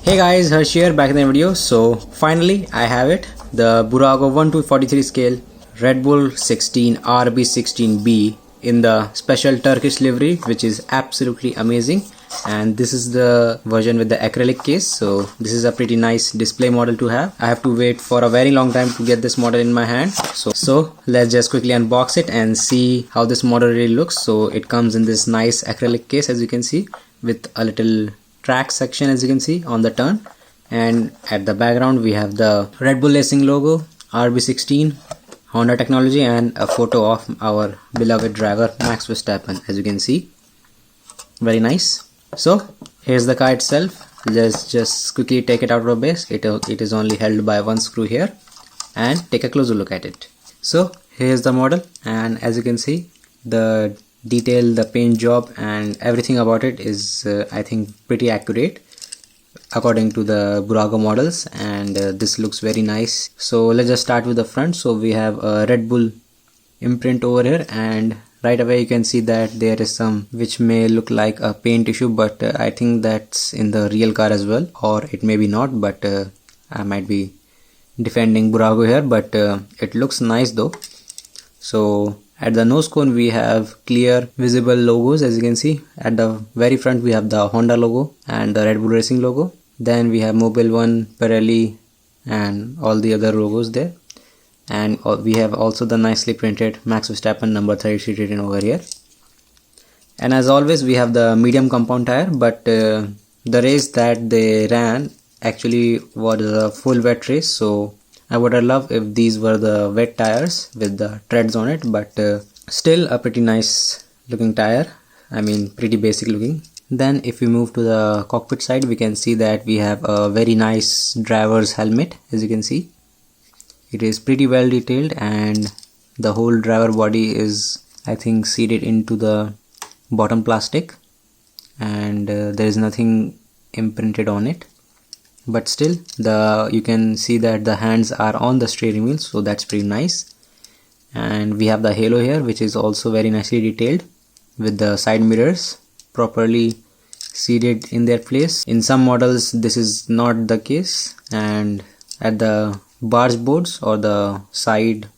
Hey guys, Harsh here, back in the video. So finally I have it, the BBURAGO 1/43 scale Red Bull 16 RB16B in the special Turkish livery, which is absolutely amazing. And this is the version with the acrylic case, so this is a pretty nice display model to have. I have to wait for a very long time to get this model in my hand, so let's just quickly unbox it and see how this model really looks. So it comes in this nice acrylic case, as you can see, with a little track section, as you can see on the turn, and at the background we have the Red Bull Racing logo, RB16, Honda technology, and a photo of our beloved driver Max Verstappen, as you can see. Very nice. So here's the car itself. Let's just quickly take it out of the base. It is only held by one screw here, and take a closer look at it. So here's the model, and as you can see, the detail, the paint job, and everything about it is I think pretty accurate according to the BBURAGO models, and this looks very nice. So let's just start with the front. So we have a Red Bull imprint over here, and right away you can see that there is some which may look like a paint issue, but I think that's in the real car as well, or it may be not, but I might be defending BBURAGO here, but it looks nice though. So at the nose cone we have clear visible logos, as you can see. At the very front we have the Honda logo and the Red Bull Racing logo. Then we have Mobil 1, Pirelli, and all the other logos there. And we have also the nicely printed Max Verstappen number 33 written over here. And as always we have the medium compound tire, but the race that they ran actually was a full wet race, so I would have loved if these were the wet tires with the treads on it, but still a pretty nice looking tire. I mean, pretty basic looking. Then if we move to the cockpit side, we can see that we have a very nice driver's helmet, as you can see. It is pretty well detailed, and the whole driver body is, I think, seated into the bottom plastic, and there is nothing imprinted on it. But still, you can see that the hands are on the steering wheel, so that's pretty nice. And we have the halo here, which is also very nicely detailed, with the side mirrors properly seated in their place. In some models this is not the case, and at the barge boards or the side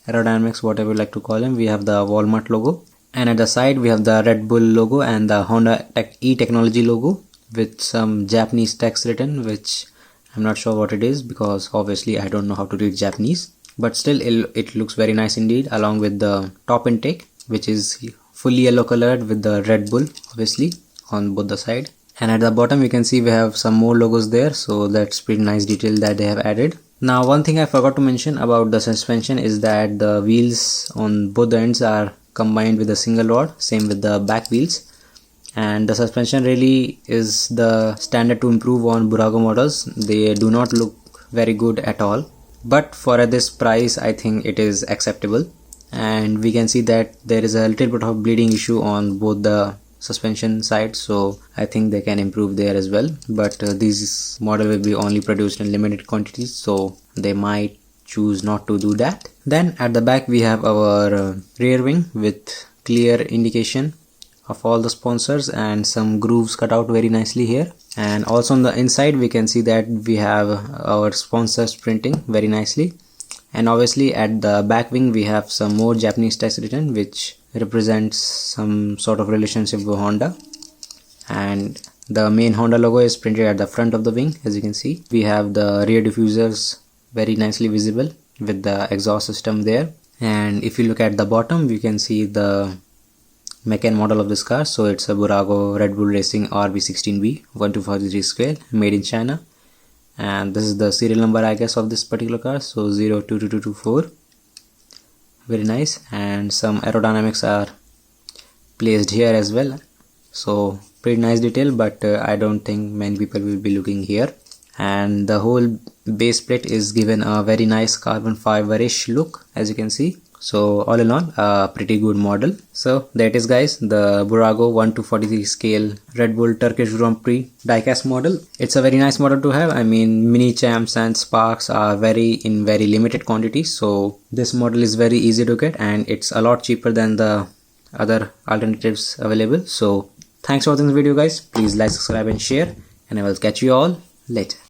aerodynamics, whatever you like to call them, we have the Walmart logo, and at the side we have the Red Bull logo and the Honda e-technology logo with some Japanese text written, which I'm not sure what it is because obviously I don't know how to read Japanese, but still it looks very nice indeed, along with the top intake, which is fully yellow colored with the Red Bull obviously on both the side. And at the bottom you can see we have some more logos there, so that's pretty nice detail that they have added. Now one thing I forgot to mention about the suspension is that the wheels on both the ends are combined with a single rod, same with the back wheels. And the suspension really is the standard to improve on BBURAGO models. They do not look very good at all, but for this price I think it is acceptable. And we can see that there is a little bit of bleeding issue on both the suspension sides, so I think they can improve there as well, but this model will be only produced in limited quantities, so they might choose not to do that. Then at the back we have our rear wing with clear indication of all the sponsors and some grooves cut out very nicely here. And also on the inside we can see that we have our sponsors printing very nicely. And obviously at the back wing we have some more Japanese text written, which represents some sort of relationship with Honda. And the main Honda logo is printed at the front of the wing, as you can see. We have the rear diffusers very nicely visible with the exhaust system there. And if you look at the bottom, we can see the make and model of this car. So it's a BBURAGO Red Bull Racing RB16B 1/43 scale, made in China. And this is the serial number, I guess, of this particular car, so 02224. Very nice. And some aerodynamics are placed here as well, so pretty nice detail, but I don't think many people will be looking here. And the whole base plate is given a very nice carbon fiber-ish look, as you can see. So all in all, a pretty good model. So there it is guys, the BBURAGO 1/43 scale Red Bull Turkish Grand Prix diecast model. It's a very nice model to have. I mean, mini champs and sparks are in very limited quantities, so this model is very easy to get, and it's a lot cheaper than the other alternatives available. So thanks for watching the video guys. Please like, subscribe and share, and I will catch you all later.